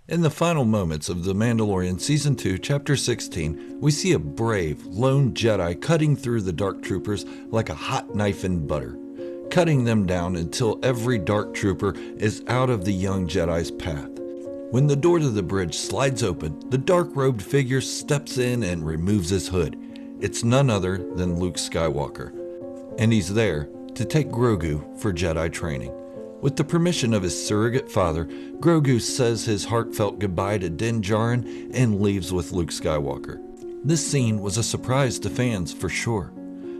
In the final moments of The Mandalorian Season 2, Chapter 16, we see a brave, lone Jedi cutting through the Dark Troopers like a hot knife in butter, cutting them down until every Dark Trooper is out of the young Jedi's path. When the door to the bridge slides open, the dark-robed figure steps in and removes his hood. It's none other than Luke Skywalker, and he's there to take Grogu for Jedi training. With the permission of his surrogate father, Grogu says his heartfelt goodbye to Din Djarin and leaves with Luke Skywalker. This scene was a surprise to fans for sure.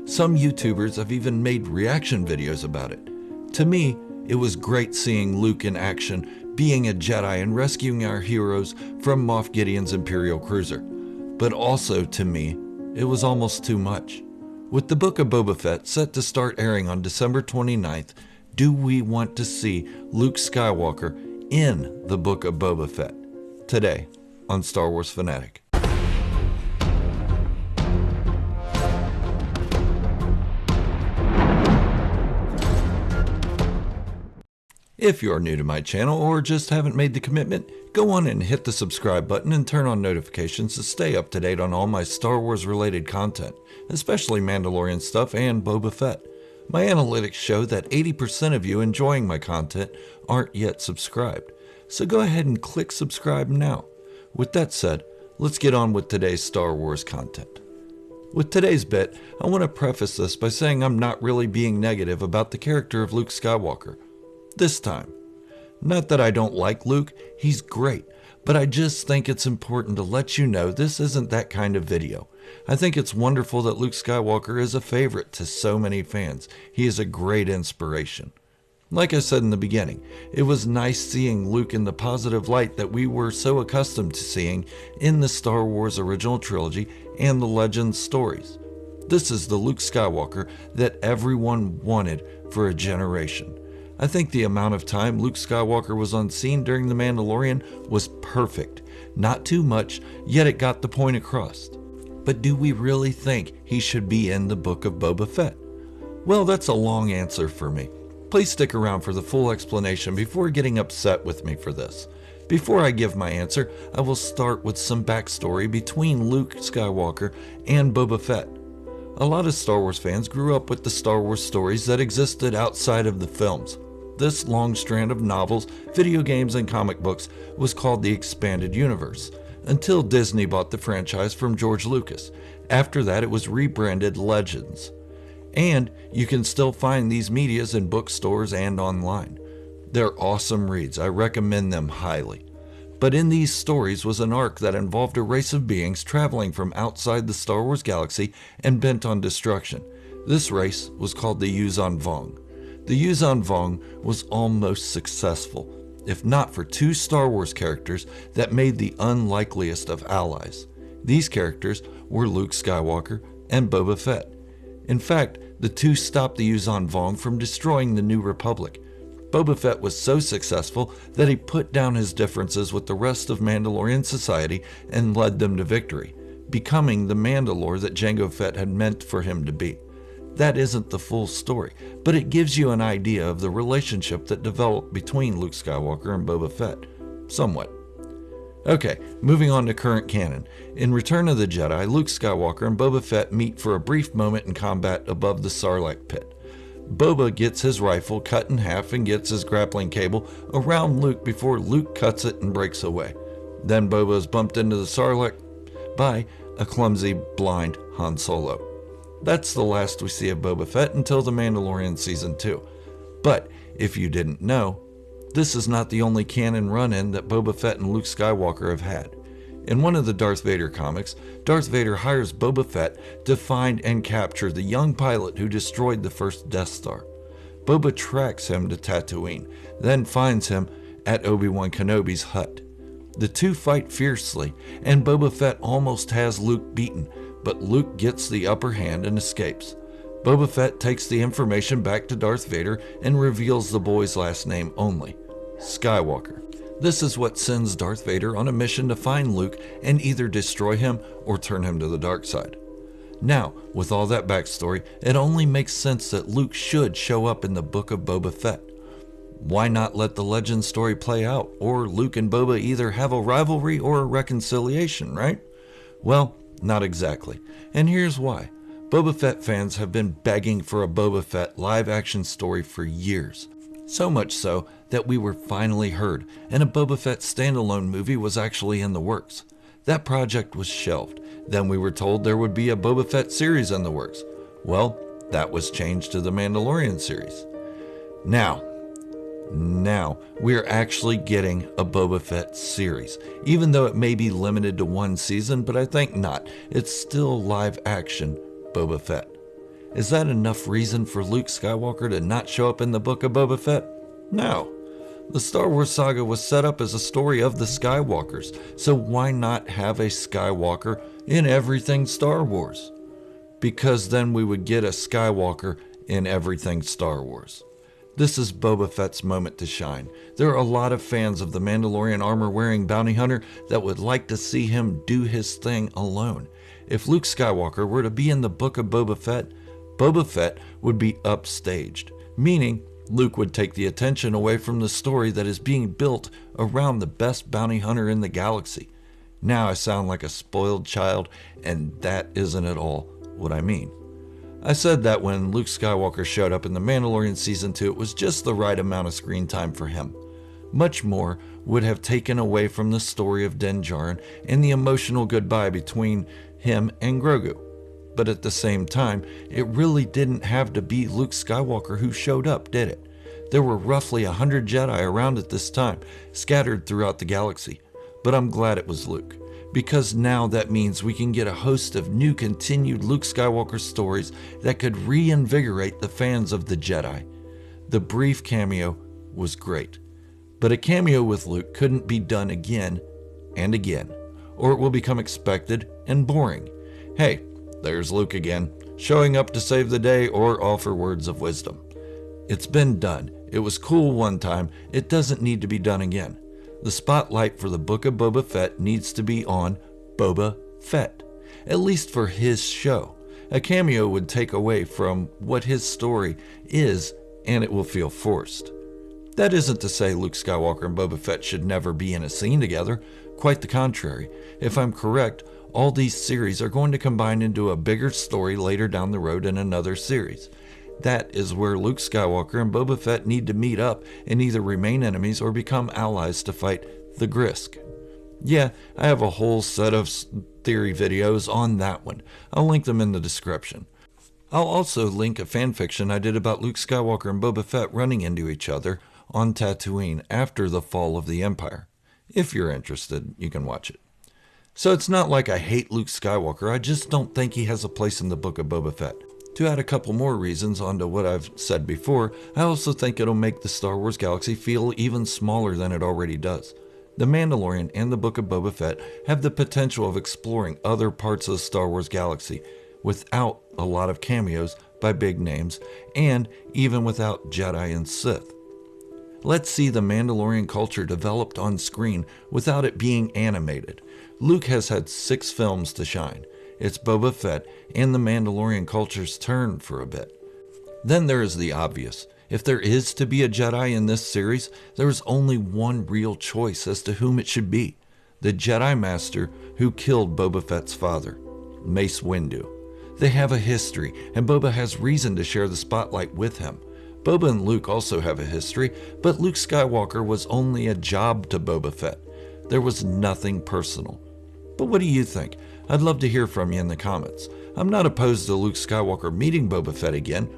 Some YouTubers have even made reaction videos about it. To me, it was great seeing Luke in action, being a Jedi and rescuing our heroes from Moff Gideon's Imperial cruiser. But also, to me, it was almost too much. With the Book of Boba Fett set to start airing on December 29th, do we want to see Luke Skywalker in the Book of Boba Fett? Today on Star Wars Fanatic. If you are new to my channel or just haven't made the commitment, go on and hit the subscribe button and turn on notifications to stay up to date on all my Star Wars related content, especially Mandalorian stuff and Boba Fett. My analytics show that 80% of you enjoying my content aren't yet subscribed, so go ahead and click subscribe now. With that said, let's get on with today's Star Wars content. With today's bit, I want to preface this by saying I'm not really being negative about the character of Luke Skywalker. This time. Not that I don't like Luke, he's great, but I just think it's important to let you know this isn't that kind of video. I think it's wonderful that Luke Skywalker is a favorite to so many fans. He is a great inspiration. Like I said in the beginning, it was nice seeing Luke in the positive light that we were so accustomed to seeing in the Star Wars original trilogy and the Legends stories. This is the Luke Skywalker that everyone wanted for a generation. I think the amount of time Luke Skywalker was on scene during The Mandalorian was perfect. Not too much, yet it got the point across. But do we really think he should be in the Book of Boba Fett? Well, that's a long answer for me. Please stick around for the full explanation before getting upset with me for this. Before I give my answer, I will start with some backstory between Luke Skywalker and Boba Fett. A lot of Star Wars fans grew up with the Star Wars stories that existed outside of the films. This long strand of novels, video games, and comic books was called the Expanded Universe, until Disney bought the franchise from George Lucas. After that, it was rebranded Legends. And you can still find these medias in bookstores and online. They're awesome reads. I recommend them highly. But in these stories was an arc that involved a race of beings traveling from outside the Star Wars galaxy and bent on destruction. This race was called the Yuuzhan Vong. The Yuuzhan Vong was almost successful, if not for two Star Wars characters that made the unlikeliest of allies. These characters were Luke Skywalker and Boba Fett. In fact, the two stopped the Yuuzhan Vong from destroying the New Republic. Boba Fett was so successful that he put down his differences with the rest of Mandalorian society and led them to victory, becoming the Mandalore that Jango Fett had meant for him to be. That isn't the full story, but it gives you an idea of the relationship that developed between Luke Skywalker and Boba Fett. Somewhat. Okay, moving on to current canon. In Return of the Jedi, Luke Skywalker and Boba Fett meet for a brief moment in combat above the Sarlacc pit. Boba gets his rifle cut in half and gets his grappling cable around Luke before Luke cuts it and breaks away. Then Boba is bumped into the Sarlacc by a clumsy, blind Han Solo. That's the last we see of Boba Fett until The Mandalorian Season 2. But, if you didn't know, this is not the only canon run-in that Boba Fett and Luke Skywalker have had. In one of the Darth Vader comics, Darth Vader hires Boba Fett to find and capture the young pilot who destroyed the first Death Star. Boba tracks him to Tatooine, then finds him at Obi-Wan Kenobi's hut. The two fight fiercely, and Boba Fett almost has Luke beaten, but Luke gets the upper hand and escapes. Boba Fett takes the information back to Darth Vader and reveals the boy's last name only, Skywalker. This is what sends Darth Vader on a mission to find Luke and either destroy him or turn him to the dark side. Now, with all that backstory, it only makes sense that Luke should show up in the Book of Boba Fett. Why not let the legend story play out, or Luke and Boba either have a rivalry or a reconciliation, right? Well, not exactly, and here's why. Boba Fett fans have been begging for a Boba Fett live-action story for years. So much so that we were finally heard, and a Boba Fett standalone movie was actually in the works. That project was shelved. Then we were told there would be a Boba Fett series in the works. Well, that was changed to the Mandalorian series. Now, we're actually getting a Boba Fett series, even though it may be limited to one season, but I think not. It's still live action Boba Fett. Is that enough reason for Luke Skywalker to not show up in the Book of Boba Fett? No. The Star Wars saga was set up as a story of the Skywalkers, so why not have a Skywalker in everything Star Wars? Because then we would get a Skywalker in everything Star Wars. This is Boba Fett's moment to shine. There are a lot of fans of the Mandalorian armor-wearing bounty hunter that would like to see him do his thing alone. If Luke Skywalker were to be in the Book of Boba Fett would be upstaged, meaning Luke would take the attention away from the story that is being built around the best bounty hunter in the galaxy. Now I sound like a spoiled child, and that isn't at all what I mean. I said that when Luke Skywalker showed up in The Mandalorian Season 2, it was just the right amount of screen time for him. Much more would have taken away from the story of Din Djarin and the emotional goodbye between him and Grogu. But at the same time, it really didn't have to be Luke Skywalker who showed up, did it? There were roughly 100 Jedi around at this time, scattered throughout the galaxy. But I'm glad it was Luke, because now that means we can get a host of new continued Luke Skywalker stories that could reinvigorate the fans of the Jedi. The brief cameo was great, but a cameo with Luke couldn't be done again and again, or it will become expected and boring. Hey, there's Luke again, showing up to save the day or offer words of wisdom. It's been done. It was cool one time. It doesn't need to be done again. The spotlight for the Book of Boba Fett needs to be on Boba Fett, at least for his show. A cameo would take away from what his story is, and it will feel forced. That isn't to say Luke Skywalker and Boba Fett should never be in a scene together. Quite the contrary. If I'm correct, all these series are going to combine into a bigger story later down the road in another series. That is where Luke Skywalker and Boba Fett need to meet up and either remain enemies or become allies to fight the Grisk. Yeah, I have a whole set of theory videos on that one. I'll link them in the description. I'll also link a fanfiction I did about Luke Skywalker and Boba Fett running into each other on Tatooine after the fall of the Empire. If you're interested, you can watch it. So it's not like I hate Luke Skywalker, I just don't think he has a place in the Book of Boba Fett. To add a couple more reasons onto what I've said before, I also think it'll make the Star Wars galaxy feel even smaller than it already does. The Mandalorian and the Book of Boba Fett have the potential of exploring other parts of the Star Wars galaxy without a lot of cameos by big names, and even without Jedi and Sith. Let's see the Mandalorian culture developed on screen without it being animated. Luke has had 6 films to shine. It's Boba Fett and the Mandalorian culture's turn for a bit. Then there is the obvious. If there is to be a Jedi in this series, there is only one real choice as to whom it should be. The Jedi Master who killed Boba Fett's father, Mace Windu. They have a history, and Boba has reason to share the spotlight with him. Boba and Luke also have a history, but Luke Skywalker was only a job to Boba Fett. There was nothing personal. But what do you think? I'd love to hear from you in the comments. I'm not opposed to Luke Skywalker meeting Boba Fett again,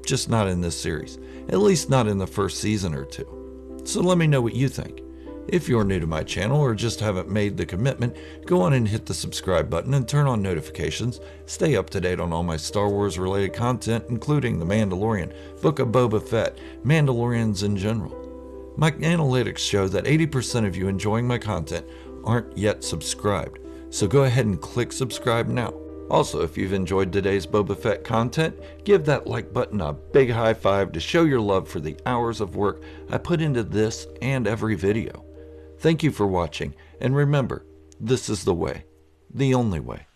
just not in this series. At least not in the first season or 2. So let me know what you think. If you're new to my channel or just haven't made the commitment, go on and hit the subscribe button and turn on notifications. Stay up to date on all my Star Wars related content, including The Mandalorian, Book of Boba Fett, Mandalorians in general. My analytics show that 80% of you enjoying my content aren't yet subscribed, so go ahead and click subscribe now. Also, if you've enjoyed today's Boba Fett content, give that like button a big high five to show your love for the hours of work I put into this and every video. Thank you for watching, and remember, this is the way, the only way.